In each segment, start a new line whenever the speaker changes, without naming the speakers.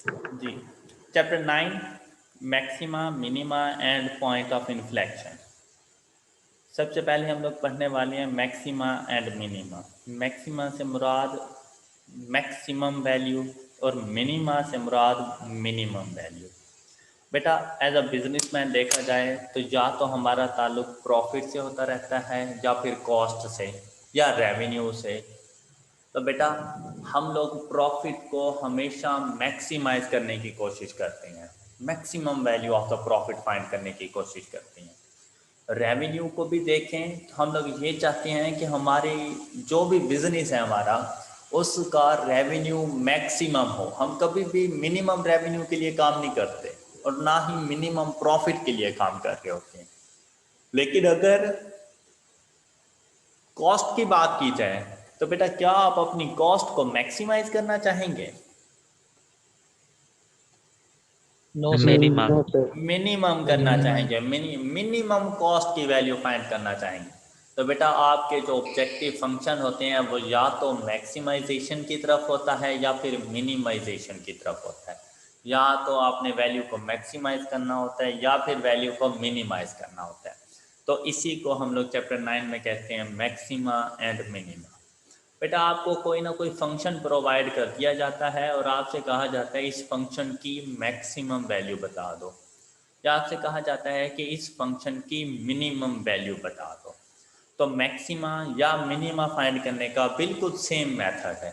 Ji, chapter 9 maxima minima and point of inflection. सबसे पहले हम लोग पढ़ने वाले हैं मैक्सिमा एंड मिनिमा। मैक्सिमा से मुराद मैक्सिमम वैल्यू और मिनिमा से मुराद मिनिमम वैल्यू। बेटा एज अ बिजनेसमैन देखा जाए तो या तो हमारा ताल्लुक प्रॉफिट से होता रहता है या फिर कॉस्ट से या रेवेन्यू से। तो बेटा हम लोग प्रॉफिट को हमेशा मैक्सिमाइज करने की कोशिश करते हैं, maximum value of the profit find करने की कोशिश करते हैं। रेवेन्यू को भी देखें तो हम लोग ये चाहते हैं कि हमारी जो भी बिजनेस है हमारा उसका रेवेन्यू मैक्सिमम हो। हम कभी भी मिनिमम रेवेन्यू के लिए काम नहीं करते और ना ही मिनिमम प्रॉफिट के लिए काम कर रहे होते हैं। लेकिन अगर कॉस्ट की बात की जाए तो बेटा क्या आप अपनी कॉस्ट को मैक्सिमाइज करना चाहेंगे?
नो मिनिमम
मिनिमम करना चाहेंगे, मिनिमम कॉस्ट की वैल्यू फाइंड करना चाहेंगे। तो बेटा आपके जो ऑब्जेक्टिव फंक्शन होते हैं वो या तो मैक्सिमाइजेशन की तरफ होता है या फिर मिनिमाइजेशन की तरफ होता है। या तो आपने वैल्यू को मैक्सिमाइज करना होता है या फिर वैल्यू को मिनिमाइज करना होता है। तो इसी को हम लोग चैप्टर 9 में कहते हैं मैक्सिमा एंड मिनिमा। बेटा आपको कोई ना कोई फंक्शन प्रोवाइड कर दिया जाता है और आपसे कहा जाता है इस फंक्शन की मैक्सिमम वैल्यू बता दो, या आपसे कहा जाता है कि इस फंक्शन की मिनिमम वैल्यू बता दो। तो मैक्सिमा या मिनिमा फाइंड करने का बिल्कुल सेम मेथड है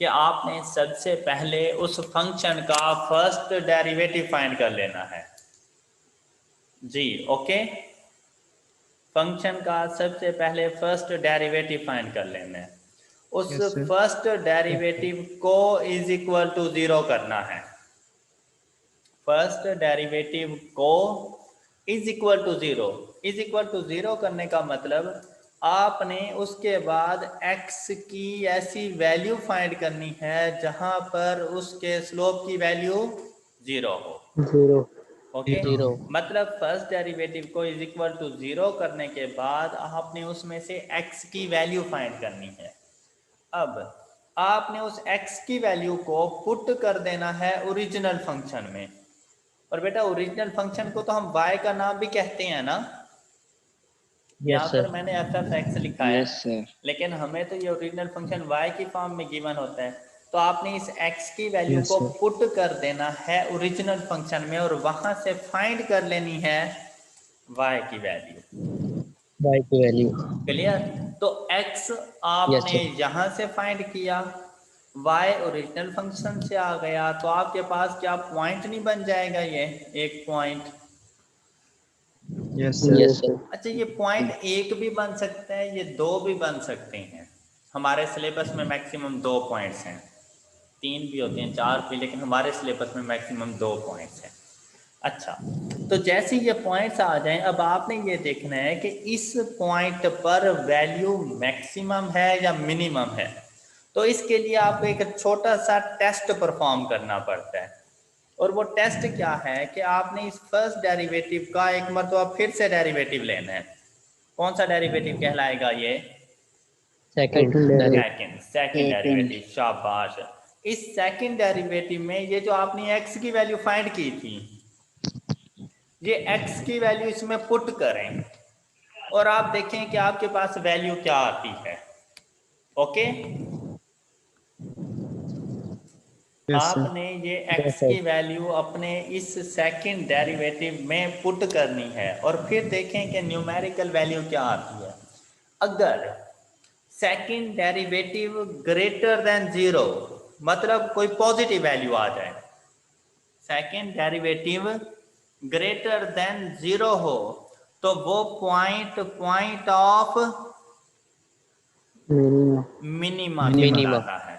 कि आपने सबसे पहले उस फंक्शन का फर्स्ट डेरिवेटिव फाइंड कर लेना है। जी ओके, फंक्शन का सबसे पहले फर्स्ट डेरिवेटिव फाइंड कर लेना है। उस फर्स्ट डेरिवेटिव को इज इक्वल टू 0 करना है। फर्स्ट डेरिवेटिव को is equal to 0, is equal to 0 करने का मतलब आपने उसके बाद x की ऐसी वैल्यू फाइंड करनी है जहां पर उसके स्लोप की वैल्यू 0 हो। ओके, मतलब फर्स्ट डेरिवेटिव को इज इक्वल टू 0 करने के बाद आपने उसमें से x की वैल्यू फाइंड करनी है। अब आपने उस x की वैल्यू को पुट कर देना है ओरिजिनल फंक्शन में। और बेटा ओरिजिनल फंक्शन को तो हम y का नाम भी कहते हैं ना। यहाँ पर मैंने f(x) लिखा है, लेकिन हमें तो ये ओरिजिनल फंक्शन y की फॉर्म में गिवन होता है। तो आपने इस x की वैल्यू को पुट कर देना है ओरिजिनल फंक्शन में और वहां से फाइंड कर लेनी है y की वैल्यू। क्लियर? तो x आपने यहां से फाइंड किया, y ओरिजिनल फंक्शन से आ गया, तो आपके पास क्या पॉइंट नहीं बन जाएगा ये एक पॉइंट?
Yes sir.
अच्छा, ये पॉइंट एक भी बन सकता है, ये दो भी बन सकते हैं। हमारे सिलेबस में मैक्सिमम 2 पॉइंट्स हैं, 3 भी होते हैं, 4 भी, लेकिन हमारे सिलेबस में मैक्सिमम 2 पॉइंट्स हैं। अच्छा, तो जैसे ये पॉइंट्स आ जाएं, अब आपने ये देखना है कि इस पॉइंट पर वैल्यू मैक्सिमम है या मिनिमम है। तो इसके लिए आपको एक छोटा सा टेस्ट परफॉर्म करना पड़ता है। और वो टेस्ट क्या है कि आपने इस फर्स्ट डेरिवेटिव का एक मरतबा फिर से डेरिवेटिव लेना है। कौन सा डेरिवेटिव कहलाएगा ये? Second derivative. शाबाश। इस सेकंड डेरिवेटिव में ये जो आपने x की वैल्यू फाइंड की थी, ये x की वैल्यू इसमें पुट करें और आप देखें कि आपके पास वैल्यू क्या आती है। ओके, आपने ये x की वैल्यू अपने इस सेकंड डेरिवेटिव में पुट करनी है और फिर देखें कि न्यूमेरिकल वैल्यू क्या आती है। अगर सेकंड डेरिवेटिव ग्रेटर देन 0, मतलब कोई पॉजिटिव वैल्यू आ जाए, सेकंड डेरिवेटिव ग्रेटर देन 0 हो तो वो पॉइंट ऑफ मिनिमा कहलाता है,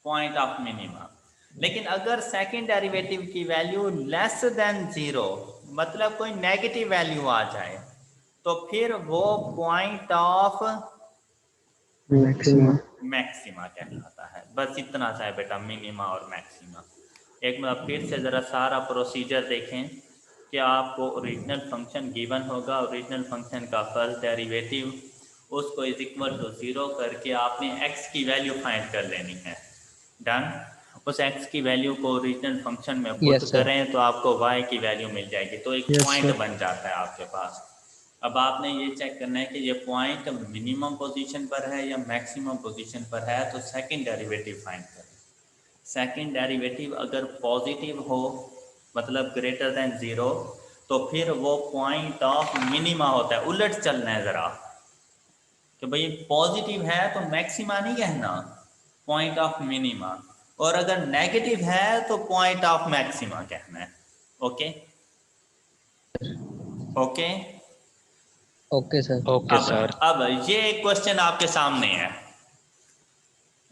पॉइंट ऑफ मिनिमा। लेकिन अगर सेकंड डेरिवेटिव की वैल्यू लेस देन 0, मतलब कोई नेगेटिव वैल्यू आ जाए, तो फिर वो पॉइंट ऑफ मैक्सिमा कहलाता है। बस इतना सा है बेटा, मिनिमा और मैक्सिमा। एक बार फिर से ज़रा सारा प्रोसीजर देखें कि आपको ओरिजिनल फंक्शन गिवन होगा, ओरिजिनल फंक्शन का फर्स्ट डेरिवेटिव, उसको इज इक्वल टू 0 करके आपने x की वैल्यू फाइंड कर लेनी है। डन। उस x की वैल्यू को ओरिजिनल फंक्शन में पुट
Yes, sir.
करें तो आपको y की वैल्यू मिल जाएगी, तो एक
Yes,
पॉइंट
sir.
बन जाता है आपके पास। अब आपने ये चेक करना है कि ये पॉइंट मिनिमम पोजीशन पर है या मैक्सिमम पोजीशन पर है, तो सेकंड डेरिवेटिव फाइंड करें। सेकंड डेरिवेटिव अगर पॉजिटिव हो मतलब ग्रेटर देन 0, तो फिर वो पॉइंट ऑफ मिनिमा होता है। उलट चलना है ज़रा कि भाई पॉजिटिव है तो मैक्सिमा नहीं कहना, पॉइंट ऑफ मिनिमा, और अगर नेगेटिव है तो पॉइंट ऑफ मैक्सिमा कहना है। Okay okay
Okay, sir.
Okay sir.
अब ये एक क्वेश्चन आपके सामने है,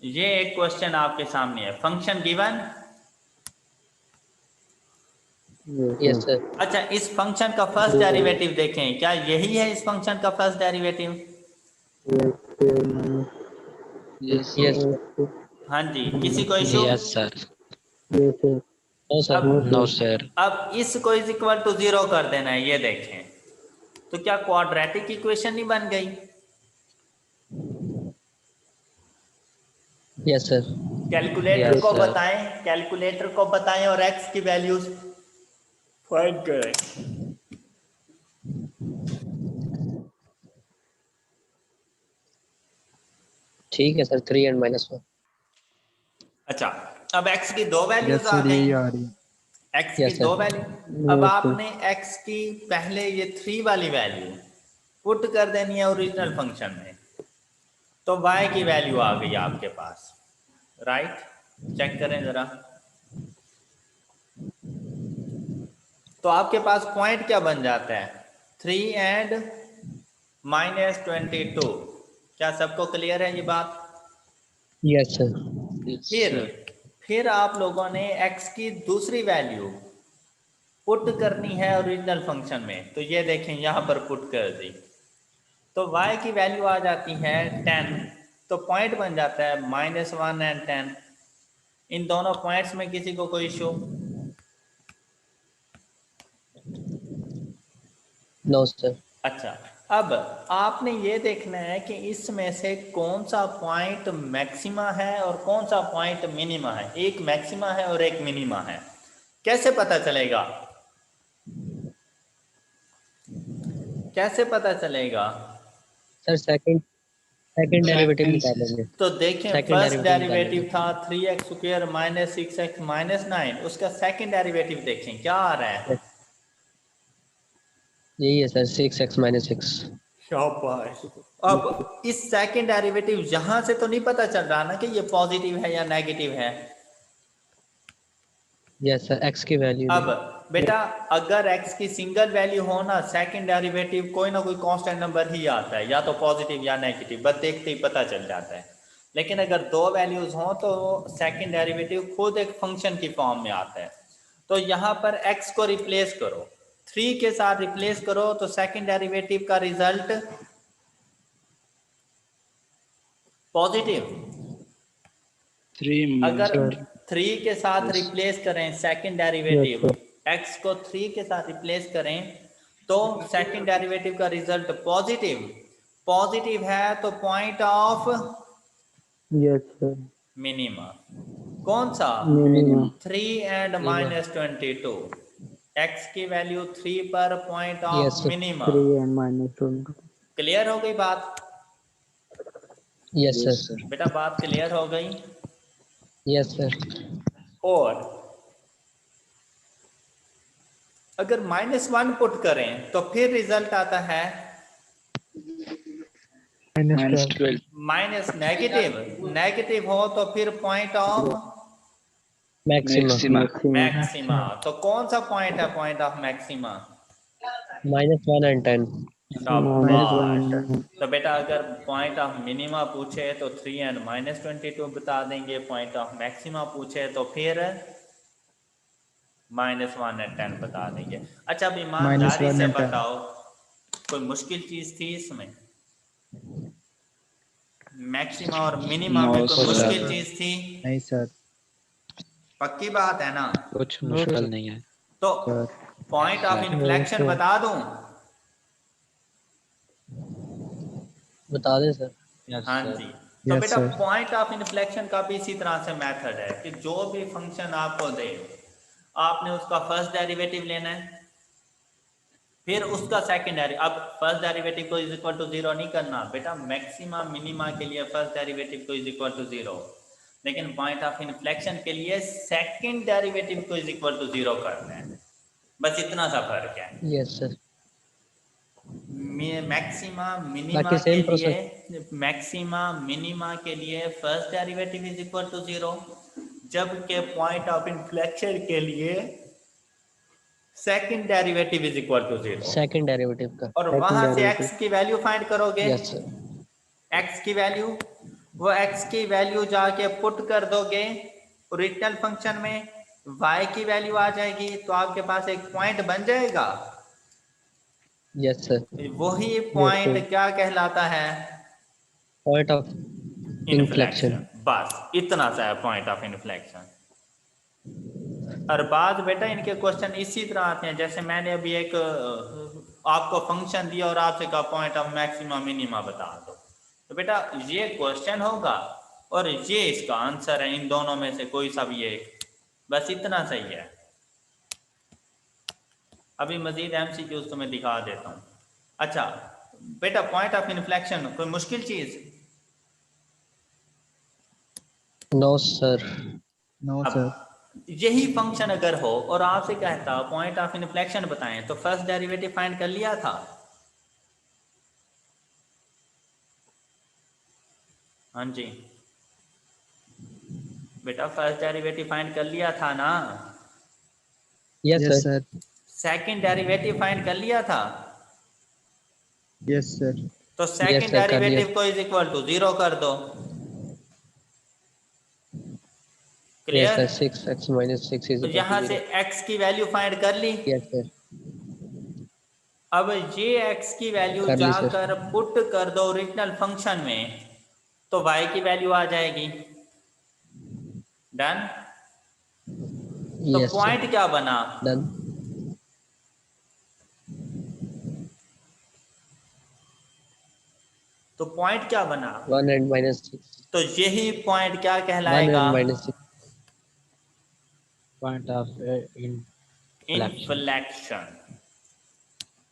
ये एक क्वेश्चन आपके सामने है। Function given,
Yes, sir.
अच्छा इस फंक्शन का फर्स्ट डेरिवेटिव देखें, क्या यही है इस फंक्शन का फर्स्ट डेरिवेटिव?
Yes, sir.
हाँ जी, किसी को issue?
Yes sir.
No, sir.
No sir.
अब इसको इज इक्वल टू 0 कर देना है, ये देखें, तो क्या क्वाड्रेटिक इक्वेशन नहीं बन गई?
Yes, sir.
कैलकुलेटर
Yes,
को
sir.
बताएं, कैलकुलेटर को बताएं और x की वैल्यूज फाइंड करें।
ठीक है सर, 3 and -1.
अच्छा, अब x की दो वैल्यूज
Yes,
आ
sir. यही
गई,
आ रही है।
x की
Yes, sir.
दो वैल्यू। अब आपने x की पहले ये 3 वाली वैल्यू पुट कर देनी है ओरिजिनल फंक्शन में, तो y की वैल्यू आ गई आपके पास, राइट? चेक करें जरा, तो आपके पास पॉइंट क्या बन जाता है? 3 and -22। क्या सबको क्लियर है ये बात?
Yes, sir.
फिर आप लोगों ने x की दूसरी वैल्यू पुट करनी है ओरिजिनल फंक्शन में, तो ये देखें यहाँ पर पुट कर दी, तो y की वैल्यू आ जाती है 10, तो पॉइंट बन जाता है -1 and 10। इन दोनों पॉइंट्स में किसी को कोई इशू?
No, sir.
अच्छा, अब आपने ये देखना है कि इसमें से कौन सा पॉइंट मैक्सिमा है और कौन सा पॉइंट मिनिमा है। एक मैक्सिमा है और एक मिनिमा है, कैसे पता चलेगा? कैसे पता चलेगा?
Sir, second derivative निकालेंगे.
तो देखें,
Second
फर्स्ट
derivative
डेरिवेटिव
निकालेंगे.
था 3x² - 6x - 9, उसका सेकंड डेरिवेटिव देखें क्या आ रहा है।
यही है सर, 6x - 6.
शाबाश। अब इस सेकंड डेरिवेटिव यहां से तो नहीं पता चल रहा ना कि ये पॉजिटिव है या नेगेटिव है।
Yes, sir. x की वैल्यू.
अब बेटा अगर x की सिंगल वैल्यू हो ना, सेकंड डेरिवेटिव कोई ना कोई कांस्टेंट नंबर ही आता है, या तो पॉजिटिव या नेगेटिव, बस देखते ही पता चल जाता है। लेकिन अगर दो वैल्यूज हों तो सेकंड डेरिवेटिव खुद एक फंक्शन की फॉर्म में आता है। तो यहाँ पर x को रिप्लेस करो, 3 के साथ रिप्लेस करो, तो सेकंड डेरिवेटिव का रिजल्ट पॉजिटिव।
3
अगर
Sir.
3 के साथ रिप्लेस करें सेकंड डेरिवेटिव,
Yes,
x को 3 के साथ रिप्लेस करें तो सेकंड डेरिवेटिव का रिजल्ट पॉजिटिव। पॉजिटिव है तो point of
Yes, sir.
Minima कौन सा?
Minimum.
3 and -22। x की वैल्यू 3 पर point
Yes,
of
sir.
Minima.
3 and -22.
Clear हो गई बात?
Yes, sir.
बेटा बात क्लियर हो गई?
Yes, sir.
और अगर -1 पुट करें तो फिर रिजल्ट आता है
-12.
माइनस नेगेटिव हो तो फिर पॉइंट ऑफ
Maxima.
मैक्सिमा। तो कौन सा पॉइंट है पॉइंट ऑफ मैक्सिमा?
-1 and 10.
शाबाश। तो बेटा अगर पॉइंट ऑफ मिनिमा पूछे तो 3 and -22 बता देंगे, पॉइंट ऑफ मैक्सिमा पूछे तो फिर -1 and 10 बता देंगे। अच्छा अब ईमानदारी
-1
से
and 10.
बताओ, कोई मुश्किल चीज थी इसमें? मैक्सिमा और मिनिमा में कोई मुश्किल चीज थी?
नहीं सर।
पक्की बात है ना?
कुछ मुश्किल नहीं है।
तो पॉइंट ऑफ इन्फ्लेक्शन बता दूं?
बता दें सर.
हाँ जी, तो
Yes,
बेटा
sir.
पॉइंट ऑफ इन्फ्लेक्शन का भी इसी तरह से मेथड है कि जो भी फंक्शन आपको दे आपने उसका फर्स्ट डेरिवेटिव लेना है, फिर उसका सेकेंड अब फर्स्ट डेरिवेटिव को इज इक्वल टू जीरो नहीं करना बेटा, मैक्सिमा मिनिमा के लिए फर्स्ट डेरिवेटिव को इज इक्वल टू जीरो, लेकिन पॉइंट ऑफ इन्फ्लेक्शन के लिए सेकेंड डेरिवेटिव को इज इक्वल टू जीरो करना है, बस इतना सा फर्क है।
Yes, sir.
मैक्सिमा मिनिमा
बाकी
के
same
लिए
process.
मैक्सिमा मिनिमा के लिए first derivative is equal to zero, जबकि पॉइंट ऑफ इन्फ्लेक्शन के लिए second derivative is equal to zero.
Second derivative का.
और
Second
वहां से
derivative.
x की वैल्यू फाइंड करोगे,
Yes, sir.
x की वैल्यू, वो x की वैल्यू जाके पुट कर दोगे ओरिजिनल फंक्शन में, y की वैल्यू आ जाएगी, तो आपके पास एक पॉइंट बन जाएगा।
Yes, sir.
वही पॉइंट
sir.
क्या कहलाता है?
Point of
inflection.
inflection.
बस इतना सा है पॉइंट ऑफ इन्फ्लेक्शन। और बाद बेटा इनके क्वेश्चन इसी तरह आते हैं, जैसे मैंने अभी एक आपको फंक्शन दिया और आपसे कहा पॉइंट ऑफ मैक्सिमा मिनिमा बता दो, तो बेटा ये क्वेश्चन होगा और ये इसका आंसर है, इन दोनों में से कोई सा भी एक, बस इतना सही है। अभी मजीद एमसीक्यूज तुम्हें दिखा देता हूँ। अच्छा बेटा पॉइंट ऑफ इन्फ्लेक्शन कोई मुश्किल चीज?
No, sir.
No,
अब
sir.
यही फंक्शन अगर हो और आपसे कहता पॉइंट ऑफ इन्फ्लेक्शन बताएं, तो फर्स्ट डेरिवेटिव फाइंड कर लिया था? हाँ जी बेटा फर्स्ट डेरिवेटिव फाइंड कर लिया था ना?
Yes,
Yes,
sir.
sir.
Second derivative find कर लिया था?
Yes, sir.
तो सेकंड
sir, कर लिया।
डेरिवेटिव को इज इक्वल टू जीरो कर दो।
Yes,
clear?
sir. 6x minus 6 is
तो
equal to
यहां से
0.
x की वैल्यू फाइंड कर ली।
Yes, sir.
अब ये x की वैल्यू
कर ली, sir.
जाकर पुट कर दो ओरिजिनल फंक्शन में, तो y की वैल्यू आ जाएगी। डन? तो
Yes, sir.
पॉइंट क्या बना?
Done.
तो पॉइंट क्या बना?
1 and minus 6.
तो यही पॉइंट क्या
1
कहलाएगा?
and minus 6.
Point of
inflection.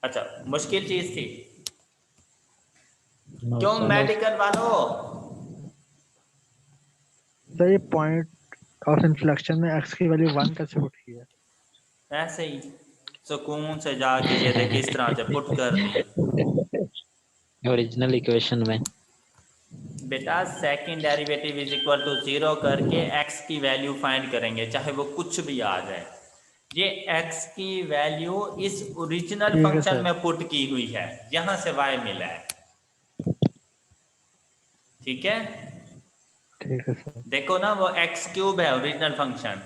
अच्छा मुश्किल चीज थी क्यों मेडिकल वालों?
सर ये पॉइंट ऑफ इन्फ्लेक्शन में x की वैल्यू 1 कैसे पुट की है?
ऐसे ही सुकून से जाके ये देख इस तरह से पुट कर दी।
ओरिजिनल इक्वेशन में
बेटा second derivative is equal to zero करके x की वैल्यू फाइंड करेंगे, चाहे वो कुछ भी आ जाए। ये x की वैल्यू इस ओरिजिनल
ठीक है,
फंक्शन
सर।
में पुट की हुई है, यहां से y मिला है। ठीक है,
ठीक है सर।
देखो ना वो x क्यूब है ओरिजिनल फंक्शन,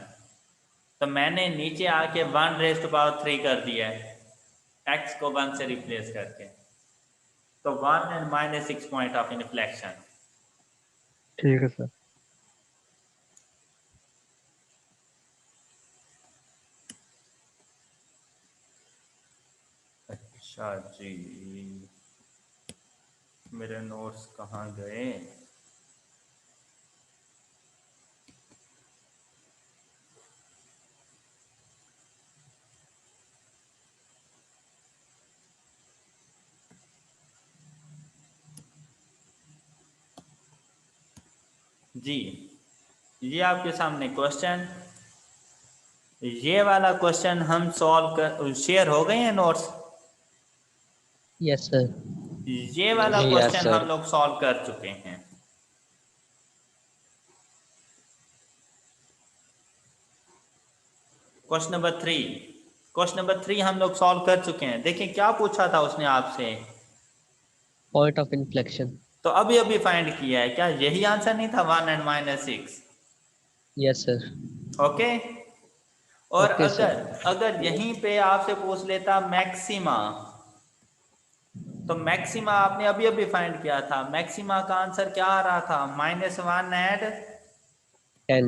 तो मैंने नीचे आके 1 रेज़ टू पावर 3 कर दिया है x को 1 से रिप्लेस करके, तो 1 and -6 पॉइंट ऑफ इन्फ्लेक्शन।
ठीक है सर।
अच्छा जी, मेरे नोट्स कहाँ गए? जी ये आपके सामने क्वेश्चन, ये वाला क्वेश्चन हम सॉल्व कर, शेयर हो गए हैं नोट्स?
Yes, sir.
ये वाला
Yes,
क्वेश्चन
sir.
हम लोग सॉल्व कर चुके हैं। क्वेश्चन नंबर 3 हम लोग सॉल्व कर चुके हैं। देखिए क्या पूछा था उसने आपसे,
Point of inflection.
तो अभी अभी फाइंड किया है, क्या यही आंसर नहीं था 1 and -6?
Yes, sir.
ओके, और
Okay, sir.
अगर यहीं पे आपसे पूछ लेता मैक्सिमा, तो मैक्सिमा आपने अभी अभी फाइंड किया था, मैक्सिमा का आंसर क्या आ रहा था? -1 and
10.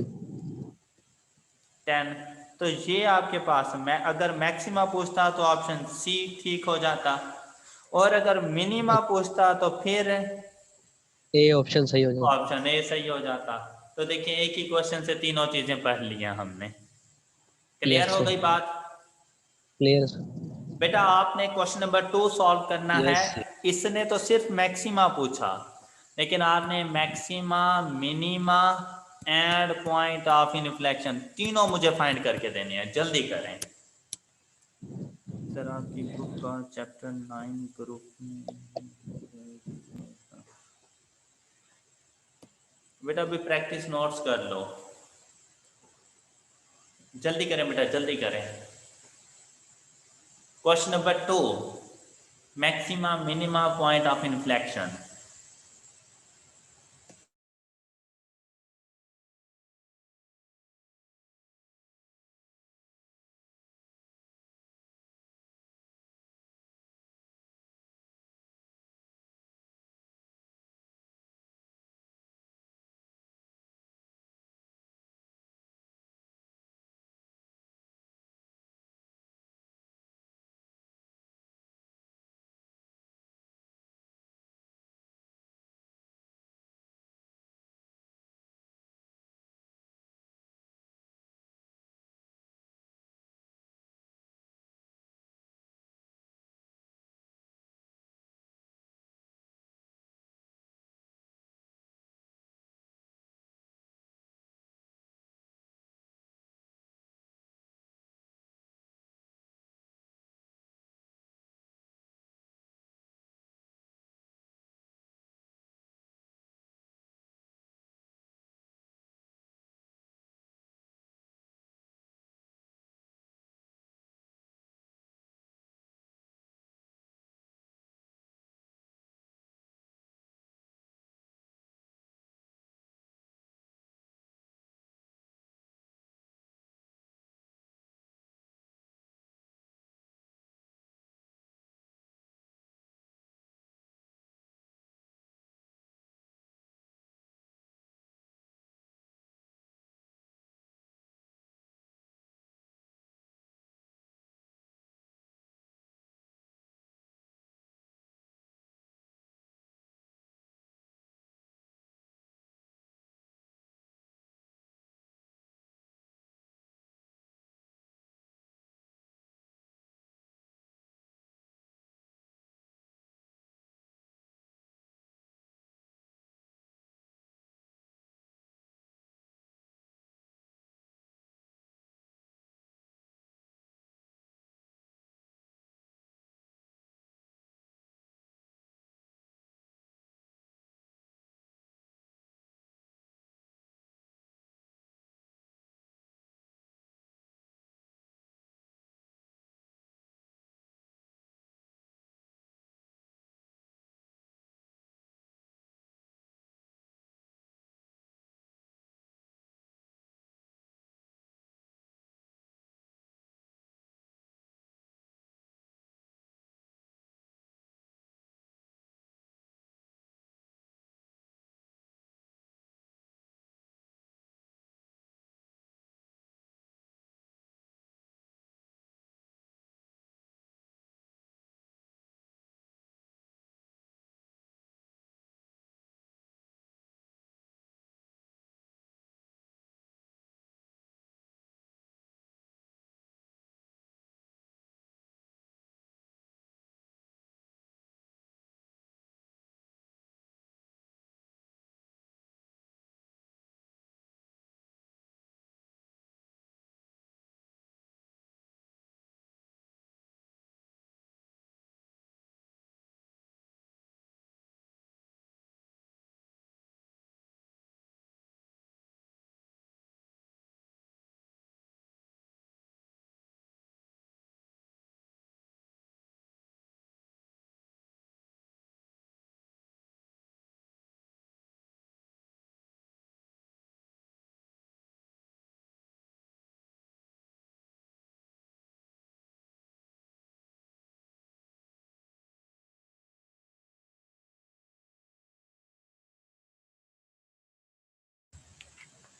10। तो ये आपके पास अगर मैक्सिमा पूछता तो ऑप्शन सी ठीक हो जाता, और अगर मिनिमा पूछता तो फिर
ए ऑप्शन सही हो जाएगा।
ऑप्शन ए सही हो जाता। तो देखिए एक ही क्वेश्चन से तीनों चीजें पढ़ ली हैं हमने। क्लियर
यस
हो
सर।
गई बात?
Clear sir.
बेटा आपने क्वेश्चन नंबर 2 सॉल्व करना है।
Yes, sir.
इसने तो सिर्फ मैक्सिमा पूछा, लेकिन आपने maxima, minima and point of inflection तीनों मुझे फाइंड करके देने हैं। जल्दी करें सर। आपकी बुक का चैप्टर 9 ग्रुप बेटा अभी प्रैक्टिस नोट्स कर लो। जल्दी करें बेटा, जल्दी करें। Question number 2, maxima minima point of inflection.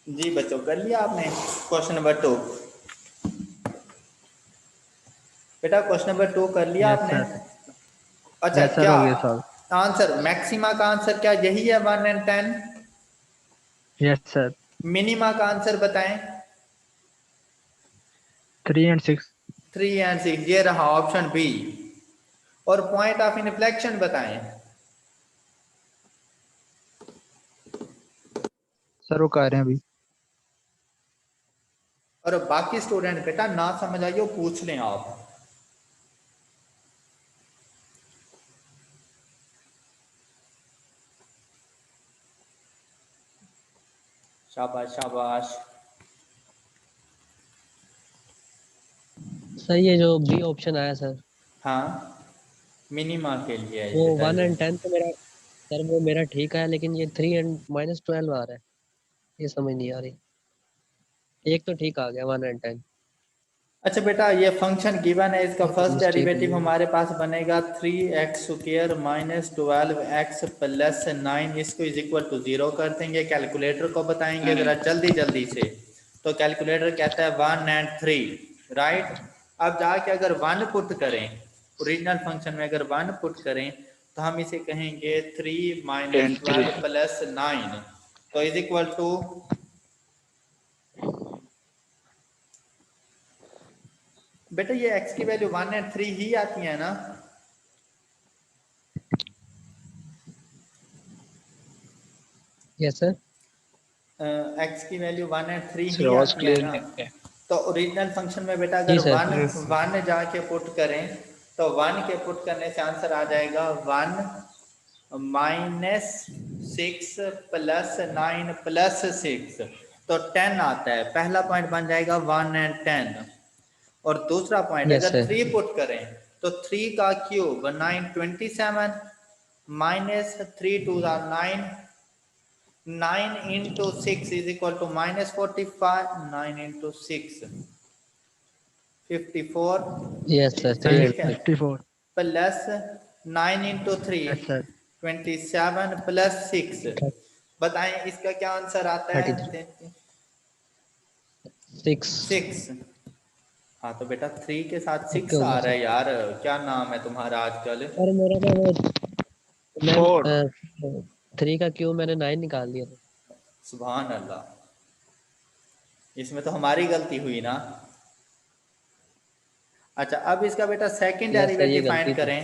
जी बच्चों, कर लिया आपने क्वेश्चन नंबर 2? बेटा क्वेश्चन नंबर 2 कर लिया
यस
आपने?
सर।
अच्छा
यस सर,
क्या?
हो गया सॉल्व।
आंसर मैक्सिमा का आंसर क्या यही है 1 and 10?
Yes sir.
मिनिमा का आंसर बताएं।
3 and 6।
3 and 6, ये रहा ऑप्शन बी। और पॉइंट ऑफ इन्फ्लेक्शन बताएं।
सर वो कह रहे हैं अभी।
और बाकी स्टूडेंट बेटा ना समझ आइए पूछ लें आप। शाबाश शाबाश।
सर ये जो बी ऑप्शन आया सर,
हाँ मिनिमा के लिए है
वो
बेटा
1
ये।
and 10 तो मेरा, सर वो मेरा ठीक है, लेकिन ये 3 and -12 आ रहा है, ये समझ नहीं आ रही। एक तो ठीक आ गया 1 and 10।
अच्छा बेटा ये फंक्शन गिवन है, इसका फर्स्ट
मिस्टेक हुई
डेरिवेटिव
है।
हमारे पास बनेगा 3x² माइनस 12x प्लस 9, इसको इज इक्वल टू 0 कर देंगे। कैलकुलेटर को बताएंगे जरा जल्दी जल्दी से। तो कैलकुलेटर कहता है 1 and 3, राइट। अब जाके अगर 1 पुट करें ओरिजिनल फंक्शन में, अगर 1 पुट करें तो हम इसे कहेंगे 3 माइनस 12 प्लस 9, तो इज इक्वल टू बेटा ये x की वैल्यू 1 and 3 ही आती है ना।
Yes sir.
x की वैल्यू 1 and 3
सर
ही
आवाज
आती है
क्लियर
ना।
नहीं है।
तो ओरिजिनल फंक्शन में बेटा
जी
अगर
सर।
1 जाके पुट करें तो 1 के पुट करने से आंसर आ जाएगा 1 माइनस 6 प्लस 9 प्लस 6, तो 10 आता है। पहला पॉइंट बन जाएगा 1 and 10। और दूसरा पॉइंट
यस
अगर
सर।
3 पुट करें तो 3 का cube 9 27 minus 3 2 9, 9 into 6 is equal to minus 45, 9 into 6 54,
yes sir,
हाँ जी,
ठीक है।
54।
Plus 9 into 3
yes sir.
27 plus 6, बताएं इसका क्या आंसर आता है।
33 6।
6। हाँ तो बेटा 3 के साथ
ओके
6
हो
आ
गया
रहा
सर।
है यार, क्या नाम है तुम्हारा आजकल।
और मेरा ना वो
फोर।
मैं 3 का क्यूब मैंने 9 निकाल दिया था।
सुभान अल्लाह, इसमें तो हमारी गलती हुई ना। अच्छा अब इसका बेटा सेकंड
यस सर, ये
डेरिवेटिव
गलती
फाइंड
थी।
करें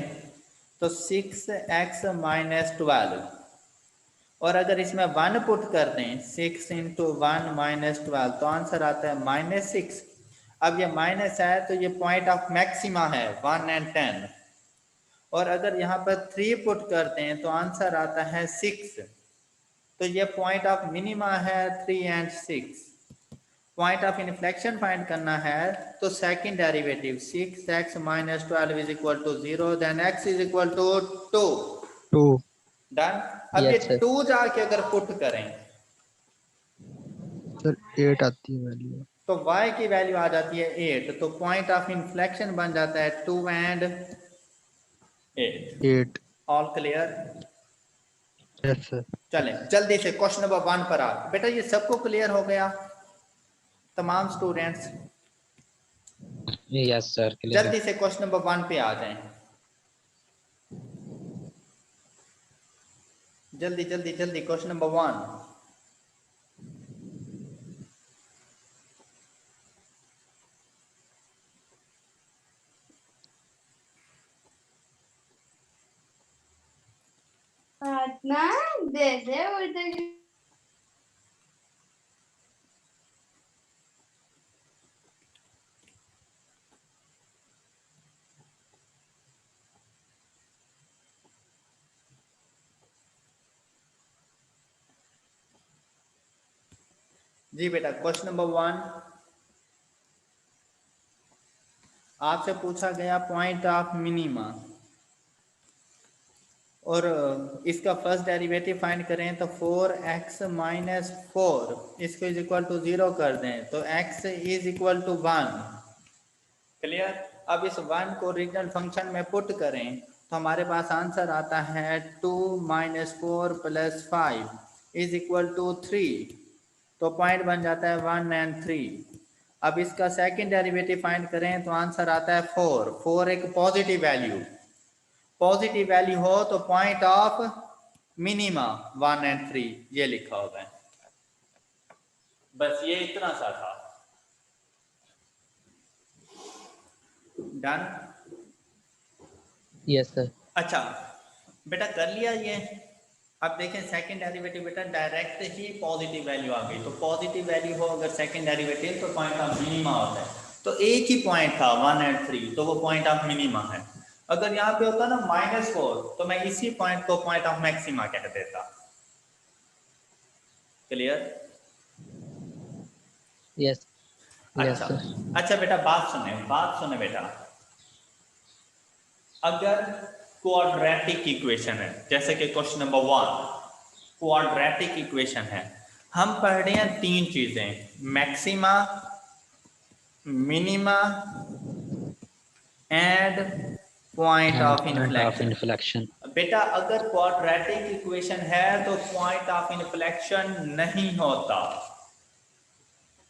तो 6x माइनस 12, और अगर इसमें 1 पुट कर दें 6 इंटू 1 माइनस 12 तो आंसर आता है -6। अब ये माइनस है तो ये पॉइंट ऑफ मैक्सिमा है 1 and 10, और अगर यहाँ पर 3 पुट करते हैं तो आंसर आता है 6, तो ये पॉइंट ऑफ मिनिमा है 3 and 6। Point of inflection find करना है तो second derivative 6x minus 12 is equal to 0, then x is equal to 2।
2।
Done. अब ये
यस सर।
2 जाके अगर पुट करें
सर 8 आती है वैल्यू।
तो y की वैल्यू आ जाती है 8, तो पॉइंट ऑफ इन्फ्लेक्शन बन जाता है 2 and 8।
8।
All clear.
Yes sir.
चलें जल्दी से क्वेश्चन नंबर 1 पर आ बेटा, ये सबको क्लियर हो गया तमाम स्टूडेंट्स।
यस सर क्लियर है।
जल्दी से क्वेश्चन नंबर 1 पे आ जाएं, जल्दी जल्दी जल्दी। Question number 1।
ना दे दे उधर।
जी बेटा क्वेश्चन नंबर 1 आपसे पूछा गया पॉइंट ऑफ मिनिमा, और इसका फर्स्ट डेरिवेटिव फाइंड करें तो 4x माइनस 4 इसको इज इक्वल टू 0 कर दें तो x is equal to 1। Clear. अब इस 1 को ओरिजिनल फंक्शन में पुट करें तो हमारे पास आंसर आता है 2 minus 4 plus 5 is equal to 3, तो पॉइंट बन जाता है 1 and 3। अब इसका सेकंड डेरिवेटिव फाइंड करें तो आंसर आता है 4। 4 एक पॉजिटिव वैल्यू, पॉजिटिव वैल्यू हो तो पॉइंट ऑफ मिनिमा 1 and 3 ये लिखा होगा। बस ये इतना सा था। डन।
Yes sir.
अच्छा बेटा कर लिया ये। अब देखें सेकंड डेरिवेटिव बेटा डायरेक्ट ही पॉजिटिव वैल्यू आ गई, तो पॉजिटिव वैल्यू हो अगर सेकंड डेरिवेटिव तो पॉइंट ऑफ मिनिमा होता है। तो एक ही पॉइंट था 1 and 3, तो वो पॉइंट ऑफ मिनिमा है। अगर यहाँ पे होता ना -4 तो मैं इसी पॉइंट को पॉइंट ऑफ मैक्सिमा कह देता। क्लियर?
यस यस
अच्छा
सर।
अच्छा बेटा बात सुने बेटा। अगर क्वाड्रेटिक इक्वेशन है, जैसे कि क्वेश्चन नंबर 1 क्वाड्रेटिक इक्वेशन है, हम पढ़ रहे हैं 3 चीजें, maxima, minima and point of
inflection.
बेटा अगर क्वाड्रेटिक इक्वेशन है तो पॉइंट ऑफ इन्फ्लेक्शन नहीं होता।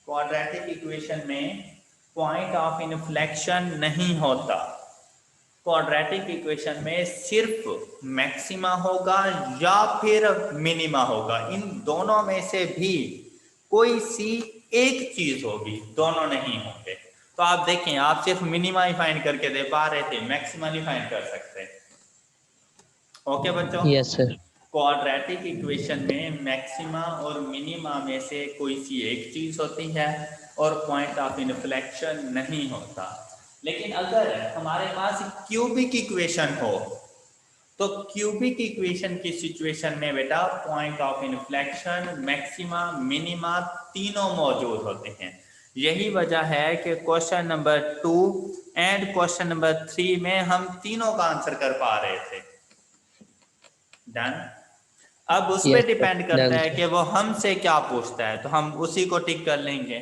क्वाड्रेटिक इक्वेशन में पॉइंट ऑफ इन्फ्लेक्शन नहीं होता। क्वाड्रेटिक इक्वेशन में सिर्फ मैक्सिमा होगा या फिर मिनिमा होगा, इन दोनों में से भी कोई सी एक चीज होगी, दोनों नहीं होंगे। तो आप देखें, आप सिर्फ मिनिमा ही फाइंड करके दे पा रहे थे, मैक्सिमा नहीं फाइंड कर सकते। ओके बच्चों?
Yes sir.
क्वाड्रेटिक इक्वेशन में मैक्सिमा और मिनिमा में से कोई सी एक चीज होती है और पॉइंट ऑफ इन्फ्लेक्शन नहीं होता। लेकिन अगर हमारे पास क्यूबिक इक्वेशन हो तो क्यूबिक इक्वेशन की सिचुएशन में बेटा point of inflection, maxima, minima तीनों मौजूद होते हैं। यही वजह है कि question number 2 and question number 3 में हम तीनों का आंसर कर पा रहे थे। डन। अब उस पे डिपेंड करता है कि वो हमसे क्या पूछता है, तो हम उसी को टिक कर लेंगे।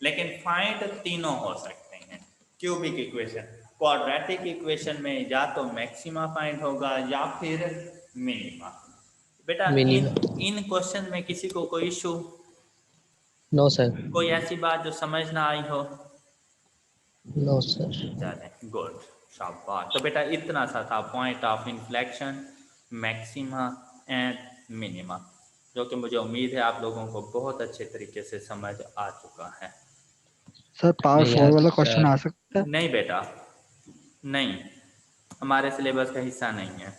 लेकिन फाइंड तीनों हो सकते हैं। क्यूबिक इक्वेशन, क्वाड्रेटिक इक्वेशन में या तो मैक्सिमा फाइंड होगा या फिर मिनिमा। बेटा इन क्वेश्चन में किसी को कोई इशू?
No sir.
कोई ऐसी बात जो समझ ना आई हो?
No sir.
चलें, गुड, शाबाश। तो बेटा इतना सा था point of inflection, maxima and minima, जो कि मुझे उम्मीद है आप लोगों को बहुत अच्छे तरीके से समझ आ चुका है।
सर पावर 4 वाला क्वेश्चन आ सकता है?
नहीं बेटा, नहीं, हमारे सिलेबस का हिस्सा नहीं है।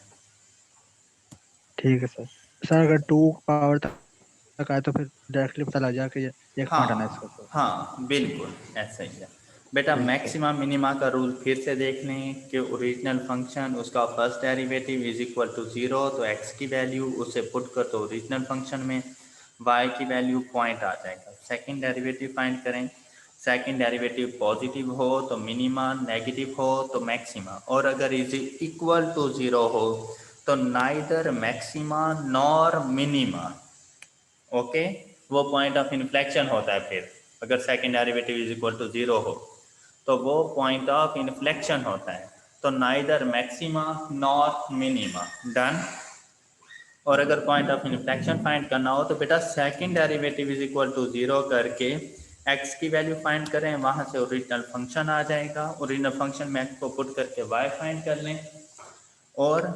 ठीक है सर। सर अगर 2 पावर तक आए तो फिर डायरेक्टली पता लग जाए कि एक पॉइंट आना है इसका। तो
हाँ बिल्कुल ऐसा ही है बेटा। मैक्सिमा मिनिमा का रूल फिर से देख लें कि ओरिजिनल फंक्शन उसका first derivative is equal to 0, तो x की वैल्यू उसे पुट कर तो ओरिजिनल फंक्शन में, y की वैल्यू पॉइंट आ जाएगा। सेकंड डेरिवेटिव फाइंड करें, सेकंड डेरिवेटिव पॉजिटिव हो तो मिनिमा, नेगेटिव हो तो मैक्सिमा, और अगर इज इक्वल टू 0 हो तो neither maxima nor minima. Okay, वो पॉइंट ऑफ इन्फ्लेक्शन होता है। फिर अगर second derivative is equal to 0 हो तो वो पॉइंट ऑफ इन्फ्लेक्शन होता है, तो neither maxima nor minima. Done. और अगर पॉइंट ऑफ इन्फ्लेक्शन फाइंड करना हो तो बेटा second derivative is equal to 0 करके x की वैल्यू फाइंड करें, वहां से ओरिजिनल फंक्शन आ जाएगा, ओरिजिनल फंक्शन में x को पुट करके y फाइंड कर लें, और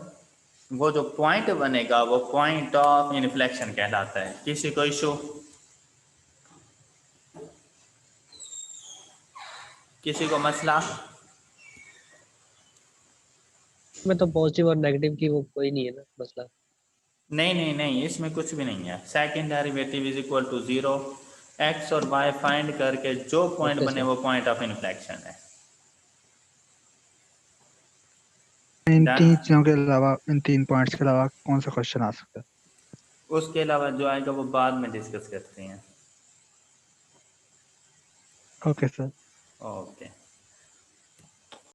वो जो पॉइंट बनेगा वो पॉइंट ऑफ इन्फ्लेक्शन कहलाता है। किसी को इशू? किसी को मसला?
में तो पॉजिटिव और नेगेटिव की वो कोई नहीं है ना मसला।
नहीं नहीं नहीं, इसमें कुछ भी नहीं है। Second derivative is equal to 0, x और y फाइंड करके जो पॉइंट बने वो पॉइंट ऑफ इन्फ्लेक्शन है।
इन 3 चीजों के अलावा, इन 3 पॉइंट्स के अलावा कौन सा क्वेश्चन आ सकता है?
उसके अलावा जो आएगा वो बाद में डिस्कस करते हैं।
Okay sir.
ओके।